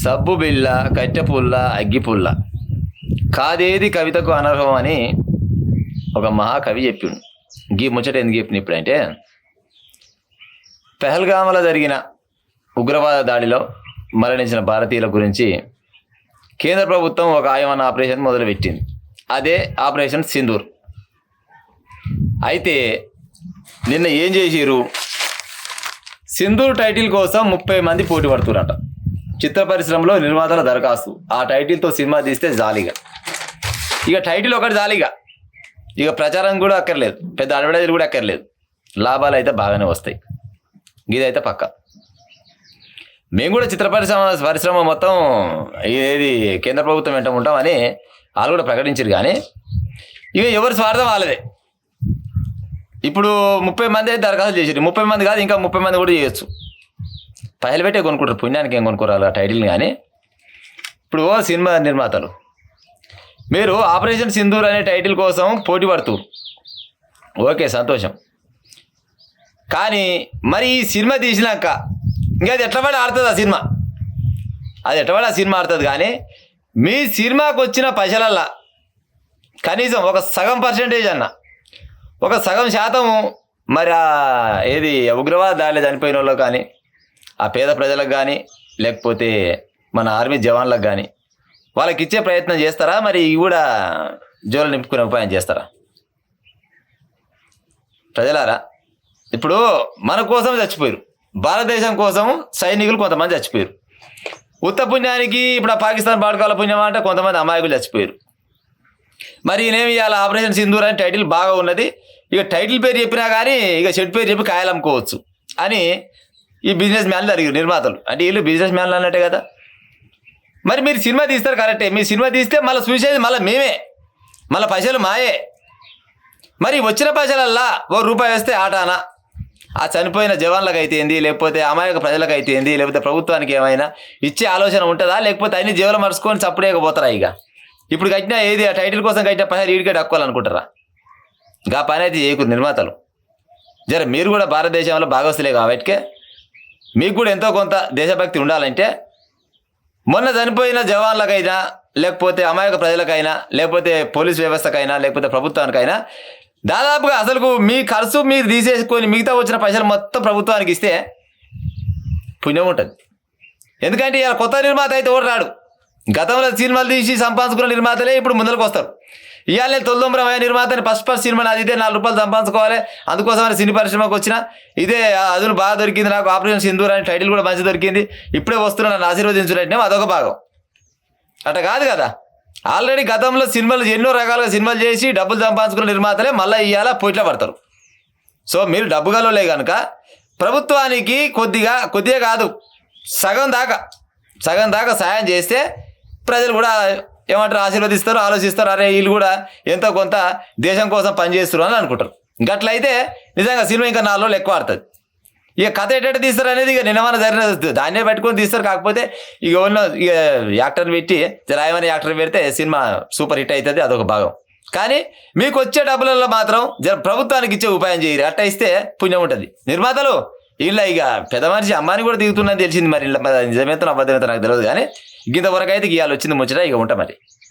సబ్బు బిళ్ళ, కట్టెపుల్ల, అగ్గిపుల్ల కాదేది కవితకు అనర్హం అని ఒక మహాకవి చెప్పిండు. గీ ముచ్చట ఎందుకు చెప్పిన ఇప్పుడంటే, పెహల్గామలో జరిగిన ఉగ్రవాద దాడిలో మరణించిన భారతీయుల గురించి కేంద్ర ప్రభుత్వం ఒక ఆయమన్న ఆపరేషన్ మొదలుపెట్టింది. అదే ఆపరేషన్ సింధూర్. అయితే నిన్న ఏం చేసిరు, సింధూర్ టైటిల్ కోసం 30 మంది పోటీ పడుతున్నట. చిత్ర పరిశ్రమలో నిర్మాతల దరఖాస్తు. ఆ టైటిల్తో సినిమా తీస్తే జాలీగా, ఇక టైటిల్ ఒకటి జాలీగా, ఇక ప్రచారం కూడా అక్కర్లేదు, పెద్ద అడ్వర్టైజ్ కూడా అక్కర్లేదు, లాభాలు అయితే బాగానే వస్తాయి. ఇదైతే పక్క. మేము కూడా చిత్ర పరిశ్రమ మొత్తం ఏది కేంద్ర ప్రభుత్వం వెంట ఉంటామని వాళ్ళు కూడా ప్రకటించారు. కానీ ఇక ఎవరి స్వార్థం వాళ్ళదే. ఇప్పుడు 30 మంది అయితే దరఖాస్తు చేసారు. 30 మంది కాదు, ఇంకా 30 మంది కూడా చేయొచ్చు. పైలు పెట్టే కొనుక్కుంటారు, పుణ్యానికి ఏం కొనుక్కోరాలి ఆ టైటిల్ని. కానీ ఇప్పుడు సినిమా నిర్మాతలు మీరు ఆపరేషన్ సింధూర్ అనే టైటిల్ కోసం పోటీ పడుతున్నారు, ఓకే సంతోషం. కానీ మరి ఈ సినిమా తీసినాక ఇంకా అది ఎట్లా పడి ఆడుతుంది ఆ సినిమా, అది ఎట్లా పడి ఆ సినిమా ఆడుతుంది. కానీ మీ సినిమాకు వచ్చిన పైసలల్లా కనీసం ఒక సగం పర్సెంటేజ్ అన్న, ఒక సగం శాతం మరి ఏది ఉగ్రవాద దాడిలో చనిపోయిన వాళ్ళకి కానీ, ఆ పేద ప్రజలకు కానీ, లేకపోతే మన ఆర్మీ జవాన్లకు కానీ వాళ్ళకి ఇచ్చే ప్రయత్నం చేస్తారా? మరి ఇవి కూడా జోలు నింపుకునే ఉపాయం చేస్తారా? ప్రజలారా, ఇప్పుడు మన కోసం చచ్చిపోయారు, భారతదేశం కోసం సైనికులు కొంతమంది చచ్చిపోయారు. ఉత్త పుణ్యానికి ఇప్పుడు ఆ పాకిస్తాన్ బాడుకాల పుణ్యం అంటే కొంతమంది అమాయకులు చచ్చిపోయారు. మరి నేనేమి ఇవాళ ఆపరేషన్ సింధూర్ అని టైటిల్ బాగా ఉన్నది, ఇక టైటిల్ పేరు చెప్పినా కానీ ఇక షెడ్ పేరు చెప్పి కాయలు అమ్ముకోవచ్చు అని ఈ బిజినెస్ మ్యాన్లు అడిగారు నిర్మాతలు. అంటే వీళ్ళు బిజినెస్ మ్యాన్లు అన్నట్టే కదా. మరి మీరు సినిమా తీస్తారు కరెక్టే, మీరు సినిమా తీస్తే మళ్ళీ చూసేది మళ్ళీ మేమే, మళ్ళీ పైసలు మాయే. మరి వచ్చిన పైసలల్లా ₹1 వేస్తే ఆటానా ఆ చనిపోయిన జవాన్లకు అయితే ఏంది, లేకపోతే అమాయక ప్రజలకు అయితే ఏంది, లేకపోతే ప్రభుత్వానికి ఏమైనా ఇచ్చే ఆలోచన ఉంటుందా? లేకపోతే అన్ని జీవులు మరుచుకొని చప్పుడేకపోతారా? ఇప్పుడు కట్టినా ఏది ఆ టైటిల్ కోసం కట్టిన పైసలు ఈడికే దక్కోవాలనుకుంటారా? గా పని అయితే చేయకూడదు నిర్మాతలు. జర మీరు కూడా భారతదేశంలో భాగవస్తులే కాబట్టికే మీకు కూడా ఎంతో కొంత దేశభక్తి ఉండాలంటే మొన్న చనిపోయిన జవాన్లకైనా, లేకపోతే అమాయక ప్రజలకైనా, లేకపోతే పోలీస్ వ్యవస్థకైనా, లేకపోతే ప్రభుత్వానికైనా దాదాపుగా అసలు మీ ఖర్చు మీరు తీసేసుకొని మిగతా వచ్చిన పైసలు మొత్తం ప్రభుత్వానికి ఇస్తే పుణ్యం ఉంటుంది. ఎందుకంటే ఇలా కొత్త నిర్మాత అయితే ఓటు రాడు. గతంలో సినిమాలు తీసి సంపాదించుకున్న నిర్మాతలే ఇప్పుడు ముందరకు వస్తారు. ఇవాళ నేను తొలిదొంబరమైన నిర్మాతని ఫస్ట్ సినిమా నాది, ఇదే ₹4 సంపాదించుకోవాలి, అందుకోసమని సినీ పరిశ్రమకు వచ్చిన, ఇదే అదును బాగా దొరికింది నాకు, ఆపరేషన్ సింధూర్ అనే టైటిల్ కూడా మంచి దొరికింది, ఇప్పుడే వస్తున్నా నన్ను ఆశీర్వదించుకుంటే అదొక భాగం. అట్లా కాదు కదా. ఆల్రెడీ గతంలో సినిమాలు ఎన్నో రకాలుగా సినిమాలు చేసి డబ్బులు సంపాదించుకున్న నిర్మాతలే మళ్ళీ ఇవాళ పోయిట్లా పడతారు. సో మీరు డబ్బు గలలే కనుక ప్రభుత్వానికి కొద్దిగా కాదు సగం దాకా సాయం చేస్తే ప్రజలు కూడా ఏమంటారు, ఆశీర్వదిస్తారు, ఆలోచిస్తారు, అరే వీళ్ళు కూడా ఎంతో కొంత దేశం కోసం పనిచేస్తారు అని అనుకుంటారు. గట్లయితే నిజంగా సినిమా ఇంకా 4 రోజులు ఎక్కువ ఆడుతుంది. ఇక కథ ఎట్ట తీస్తారు అనేది ఇక నిన్నమన్నా జరిగిన దాన్నే పెట్టుకొని తీస్తారు. కాకపోతే ఇక ఇక యాక్టర్ పెట్టి రాయమని యాక్టర్ పెడితే సినిమా సూపర్ హిట్ అవుతుంది, అదొక భాగం. కానీ మీకు వచ్చే డబ్బులలో మాత్రం ప్రభుత్వానికి ఇచ్చే ఉపాయం చేయరు, అట్ట ఇస్తే పుణ్యం ఉంటుంది. నిర్మాతలు ఇలా ఇక పెద్ద మనిషి అమ్మాని కూడా దిగుతున్నది తెలిసింది. మరి నిజమేతో అబద్ధమేతో నాకు తెలియదు. కానీ ఇంతవరకు అయితే ఇవాళ వచ్చింది ముచ్చట, ఇక ఉంటా మరి.